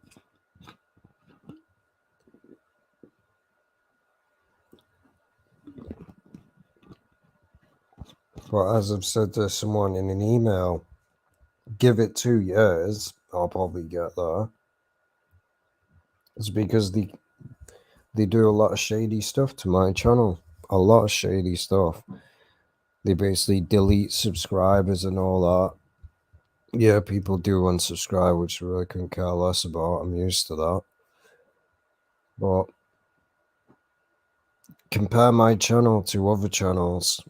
But as I've said to someone in an email, give it 2 years, I'll probably get there. It's because they do a lot of shady stuff to my channel. A lot of shady stuff. They basically delete subscribers and all that. Yeah, people do unsubscribe, which I really couldn't care less about. I'm used to that. But compare my channel to other channels.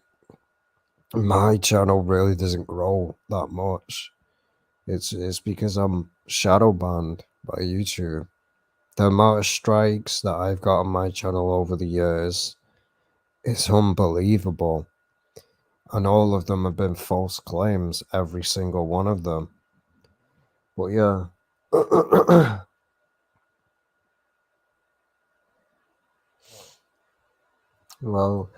My channel really doesn't grow that much. It's because I'm shadow banned by YouTube. The amount of strikes that I've got on my channel over the years is unbelievable. And all of them have been false claims, every single one of them. But yeah. Well,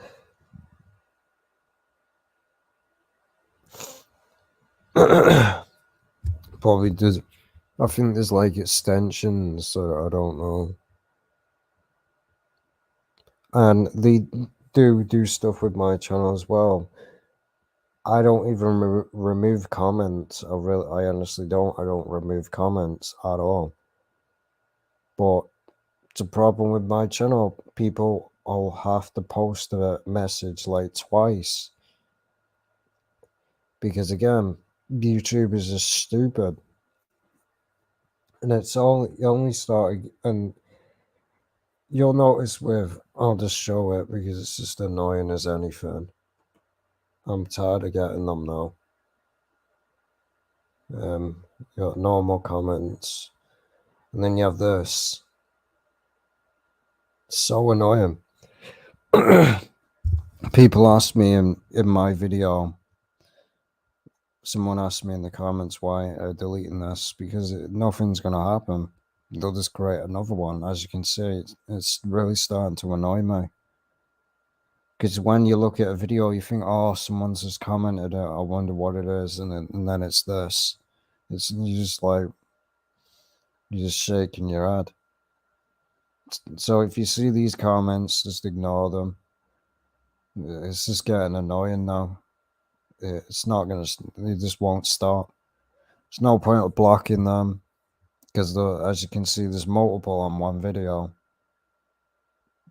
probably does. I think there's like extensions, so I don't know. And they do stuff with my channel as well. I don't even remove comments. I honestly don't. I don't remove comments at all. But it's a problem with my channel. People will have to post a message like twice. Because again, YouTubers are stupid. And it's only started, and you'll notice I'll just show it because it's just annoying as anything. I'm tired of getting them now. You got normal comments, and then you have this. It's so annoying. People ask me in my video, someone asked me in the comments why I'm deleting this, because nothing's going to happen. They'll just create another one. As you can see, it's really starting to annoy me. Because when you look at a video, you think, oh, someone's just commented it. I wonder what it is. And then it's this. You're just shaking your head. So if you see these comments, just ignore them. It's just getting annoying now. It's not going to, it just won't stop. There's no point of blocking them. Because as you can see, there's multiple on one video.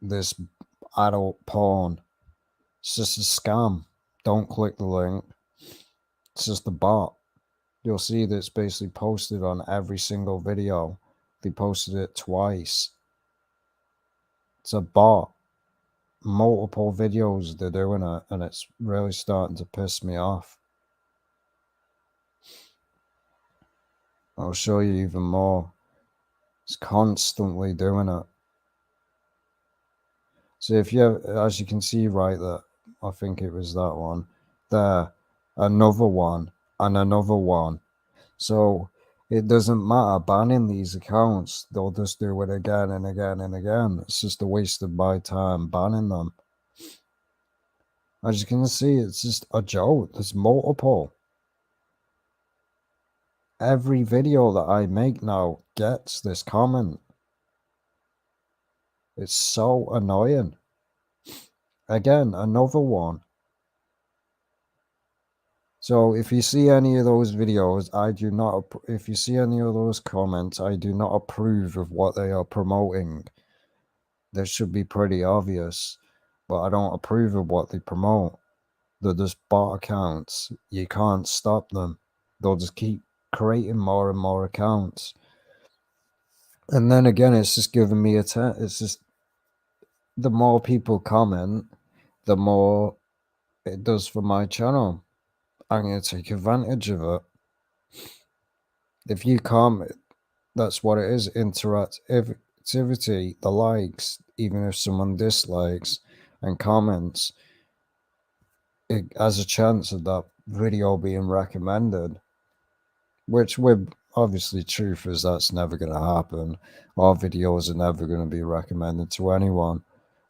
This adult porn. It's just a scam. Don't click the link. It's just a bot. You'll see that it's basically posted on every single video. They posted it twice. It's a bot. Multiple videos they're doing it, and it's really starting to piss me off. I'll show you even more. It's constantly doing it. So if you have, as you can see right there, I think it was that one. There, another one, and another one. So it doesn't matter banning these accounts. They'll just do it again and again and again. It's just a waste of my time banning them. As you can see, it's just a joke. There's multiple. Every video that I make now gets this comment. It's so annoying. Again, another one. So if you see any of those videos, I do not. If you see any of those comments, I do not approve of what they are promoting. That should be pretty obvious, but I don't approve of what they promote. They're just bot accounts. You can't stop them. They'll just keep creating more and more accounts. And then again, it's just giving me it's just the more people comment, the more it does for my channel. I'm going to take advantage of it. If you comment, that's what it is. Interactivity, the likes, even if someone dislikes and comments, it has a chance of that video being recommended. Which we're obviously truth is that's never going to happen. Our videos are never going to be recommended to anyone.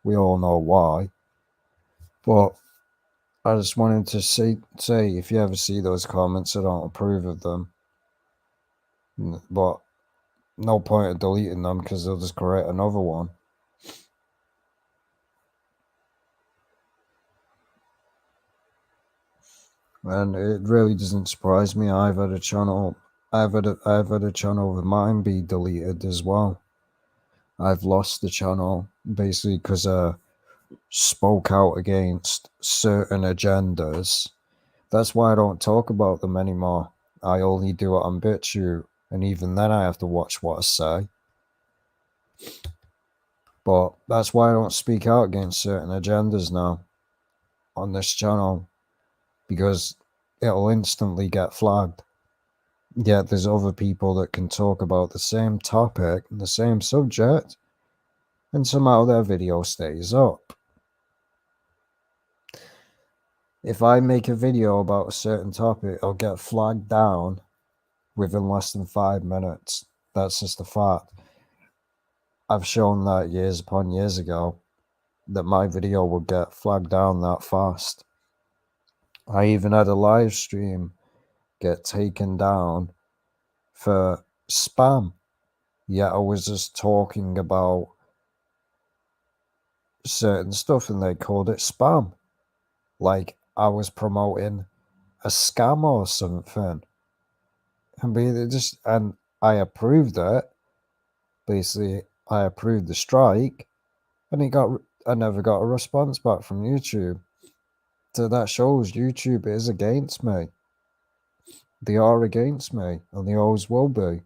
We all know why. But I just wanted to say if you ever see those comments, I don't approve of them. But no point of deleting them because they'll just create another one. And it really doesn't surprise me. I've had a channel of mine be deleted as well. I've lost the channel basically because spoke out against certain agendas. That's why I don't talk about them anymore. I only do it on BitChute, and even then I have to watch what I say. But that's why I don't speak out against certain agendas now on this channel, because it'll instantly get flagged. Yet there's other people that can talk about the same topic and the same subject, and somehow their video stays up. If I make a video about a certain topic, I'll get flagged down within less than 5 minutes. That's just a fact. I've shown that years upon years ago that my video would get flagged down that fast. I even had a live stream get taken down for spam. Yet I was just talking about certain stuff and they called it spam. Like I was promoting a scam or something. And I approved it. Basically, I approved the strike, and I never got a response back from YouTube. So that shows YouTube is against me. They are against me, and they always will be.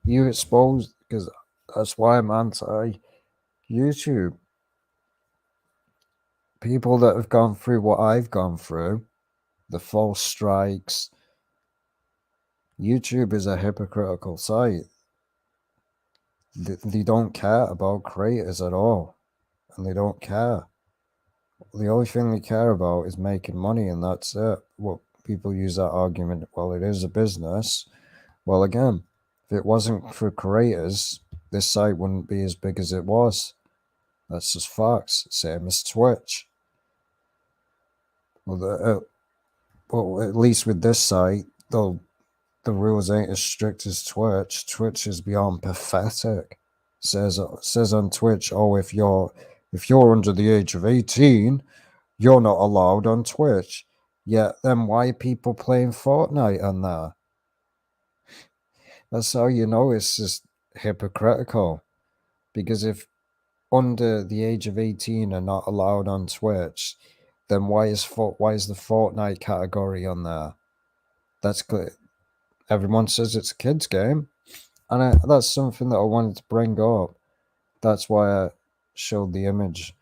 You exposed because that's why I'm anti YouTube. People that have gone through what I've gone through, the false strikes. YouTube is a hypocritical site. They don't care about creators at all, and they don't care. The only thing they care about is making money, and that's it. Well, people use that argument, well, it is a business. Well, again, if it wasn't for creators, this site wouldn't be as big as it was. That's just facts. Same as Twitch. Well, at least with this site, though, the rules ain't as strict as Twitch. Twitch is beyond pathetic. Says on Twitch, oh, if you're under the age of 18, you're not allowed on Twitch. Yet then why are people playing Fortnite on there? That's how you know it's just hypocritical. Because if under the age of 18 are not allowed on Twitch, then why is the Fortnite category on there? That's clear. Everyone says it's a kid's game, and that's something that I wanted to bring up. That's why I showed the image.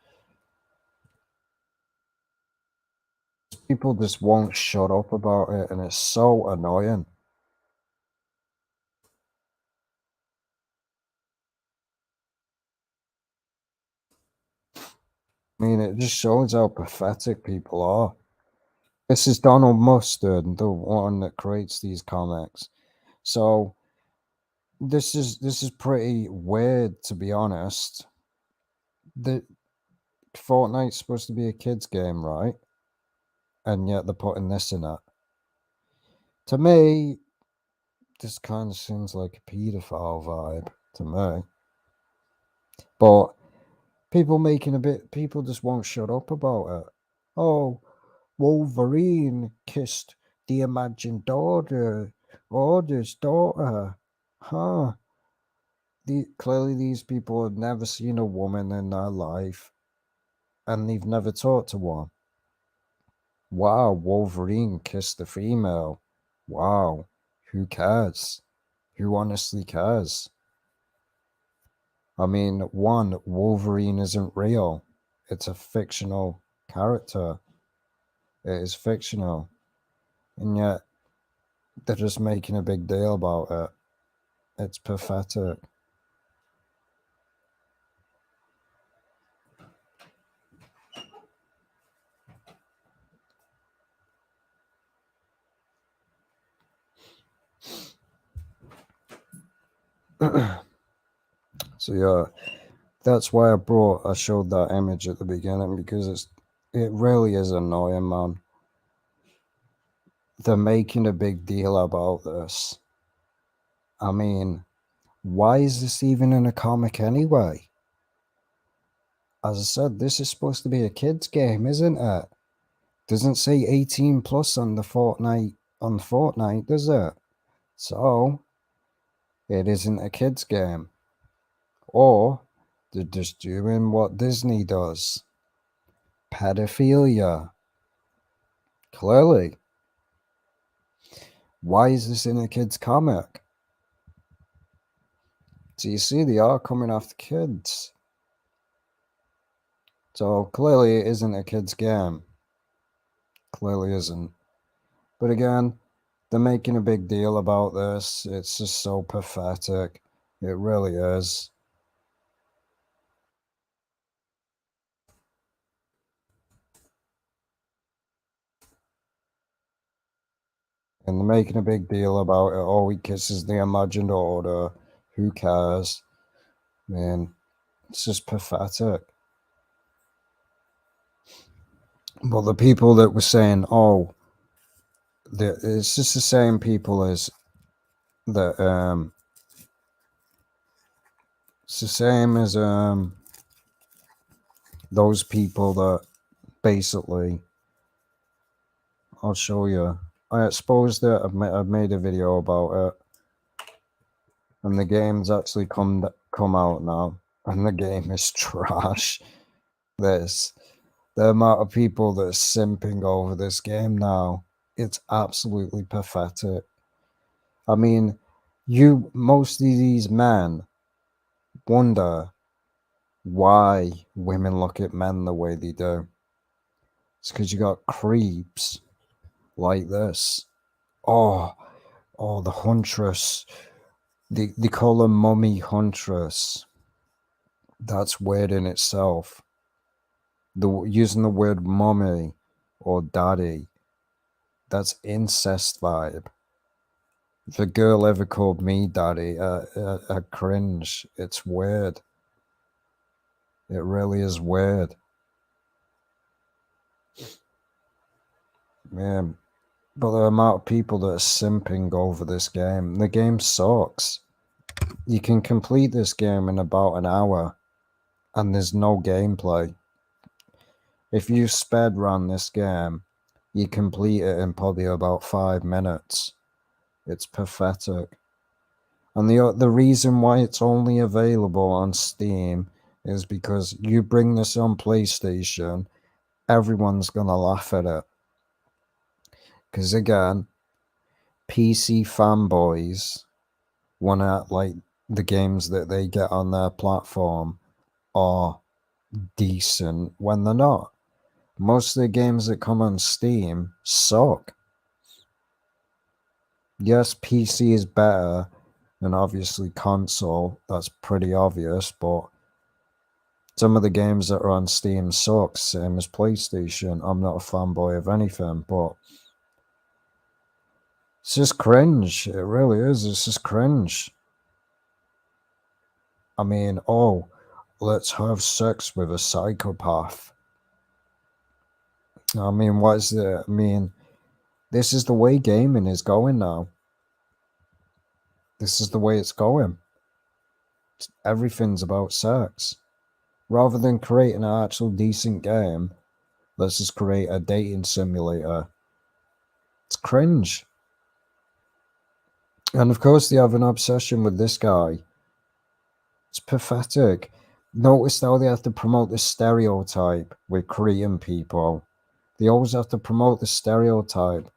People just won't shut up about it, and it's so annoying. I mean, it just shows how pathetic people are. This is Donald Mustard, the one that creates these comics. So this is pretty weird, to be honest. The Fortnite's supposed to be a kids game, right? And yet they're putting this in it. To me, this kind of seems like a pedophile vibe to me. But people just won't shut up about it. Oh, Wolverine kissed The imagined order's daughter. Huh. Clearly these people have never seen a woman in their life, and they've never talked to one. Wow, Wolverine kissed a female. Wow, who cares? Who honestly cares? I mean, one, Wolverine isn't real. It's a fictional character. It is fictional. And yet, they're just making a big deal about it. It's pathetic. So yeah, that's why I showed that image at the beginning, because it really is annoying, man. They're making a big deal about this. I mean, why is this even in a comic anyway? As I said, this is supposed to be a kid's game, isn't it? Doesn't say 18 plus on the Fortnite, does it? So it isn't a kid's game. Or they're just doing what Disney does. Pedophilia. Clearly. Why is this in a kid's comic? So you see, they are coming after kids. So clearly it isn't a kid's game. Clearly isn't. But again, they're making a big deal about this. It's just so pathetic. It really is. And they're making a big deal about it. Oh, he kisses the imagined order. Who cares? Man, it's just pathetic. But the people that were saying, oh, it's just the same people as that, it's the same as those people that basically, I'll show you. I exposed it. I've made a video about it, and the game's actually come out now, and the game is trash. This the amount of people that are simping over this game now, it's absolutely pathetic. I mean, most of these men wonder why women look at men the way they do. It's because you got creeps like this. Oh, the huntress. They call her mummy huntress. That's weird in itself. Using the word mummy or daddy, that's incest vibe. If a girl ever called me daddy, I cringe. It's weird. It really is weird. Yeah. But the amount of people that are simping over this game, the game sucks. You can complete this game in about an hour, and there's no gameplay. If you sped run this game, you complete it in probably about 5 minutes. It's pathetic. And the reason why it's only available on Steam is because you bring this on PlayStation, everyone's gonna laugh at it. Because again, PC fanboys want to like the games that they get on their platform are decent when they're not. Most of the games that come on Steam suck. Yes, PC is better than obviously console. That's pretty obvious, but some of the games that are on Steam suck, same as PlayStation. I'm not a fanboy of anything, but it's just cringe. It really is. It's just cringe. I mean, oh, let's have sex with a psychopath. I mean, what is it? I mean, this is the way gaming is going now. This is the way it's going. Everything's about sex. Rather than creating an actual decent game, let's just create a dating simulator. It's cringe. And of course they have an obsession with this guy. It's pathetic. Notice how they have to promote the stereotype with Korean people. They always have to promote the stereotype.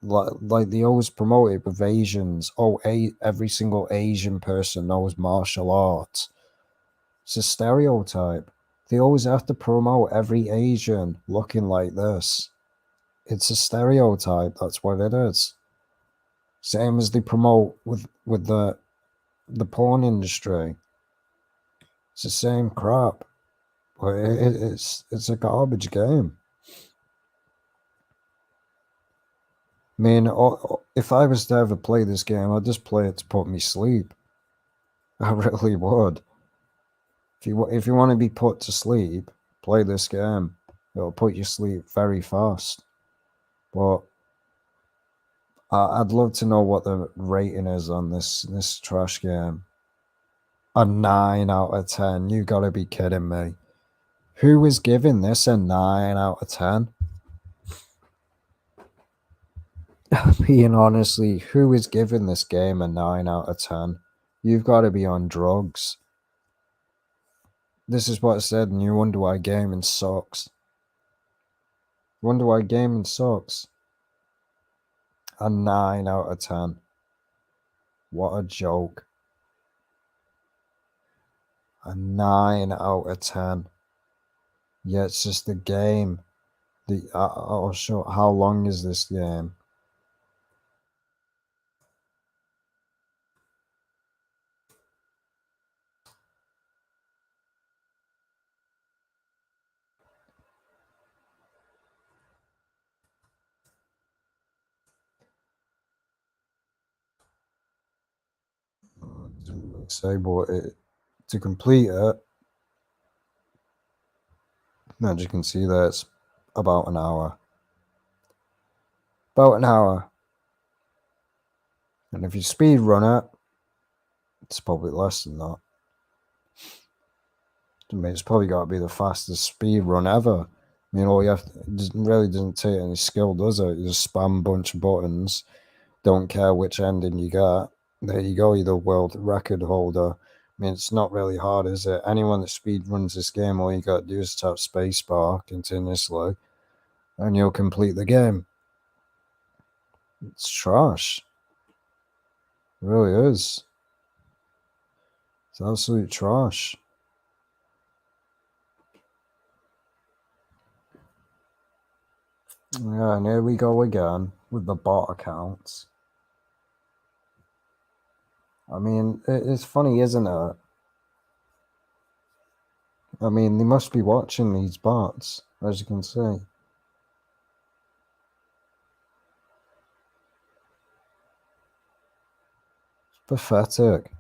Like they always promote it with Asians. Oh, every single Asian person knows martial arts. It's a stereotype. They always have to promote every Asian looking like this. It's a stereotype. That's what it is. Same as they promote with the porn industry. It's the same crap. But it's a garbage game. I mean, if I was to ever play this game, I'd just play it to put me sleep. I really would. If you want to be put to sleep, play this game. It'll put you to sleep very fast. But I'd love to know what the rating is on this trash game. A 9 out of 10. You gotta be kidding me. Who is giving this a 9 out of 10? Being honestly, who is giving this game a 9 out of 10? You've got to be on drugs. This is what I said, and you wonder why gaming sucks. Wonder why gaming sucks. A 9 out of 10. What a joke. A 9 out of 10. Yeah, it's just a game. I'll show. How long is this game? Say, but to complete it, as you can see there, it's about an hour. About an hour. And if you speed run it, it's probably less than that. I mean, it's probably got to be the fastest speed run ever. I mean, all you have to, it really doesn't take any skill, does it? You just spam a bunch of buttons, don't care which ending you get. There you go, you're the world record holder. I mean, it's not really hard, is it? Anyone that speed runs this game, all you got to do is tap spacebar continuously, and you'll complete the game. It's trash. It really is. It's absolute trash. Yeah, and here we go again with the bot accounts. I mean, it's funny, isn't it? I mean, they must be watching these bots, as you can see. It's pathetic.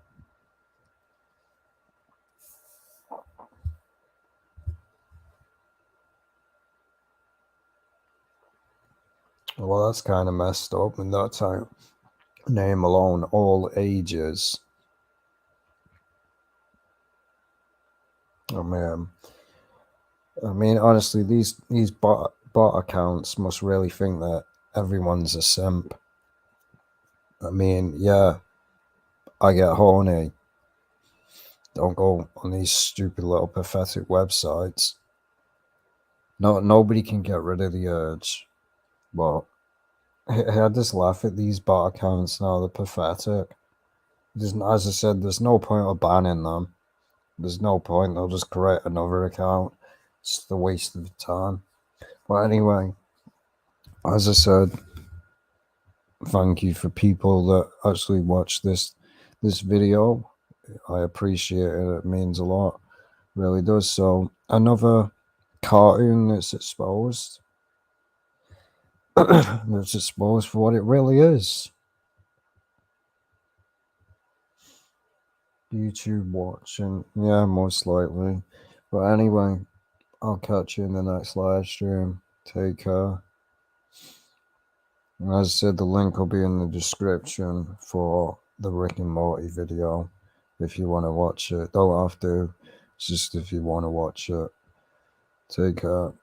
Well, that's kind of messed up, and that's how name alone, all ages. I mean, honestly, these bot accounts must really think that everyone's a simp. I mean, yeah, I get horny. Don't go on these stupid little pathetic websites. No, nobody can get rid of the urge. But I just laugh at these bot accounts now. They're pathetic. As I said, there's no point of banning them. There's no point. They'll just create another account. It's the waste of time. But anyway, as I said, thank you for people that actually watch this video. I appreciate it. It means a lot. It really does. So another cartoon that's exposed. That's exposed for what it really is. YouTube watching. Yeah, most likely. But anyway, I'll catch you in the next live stream. Take care. And as I said, the link will be in the description for the Rick and Morty video if you want to watch it. Don't have to. It's just if you want to watch it. Take care.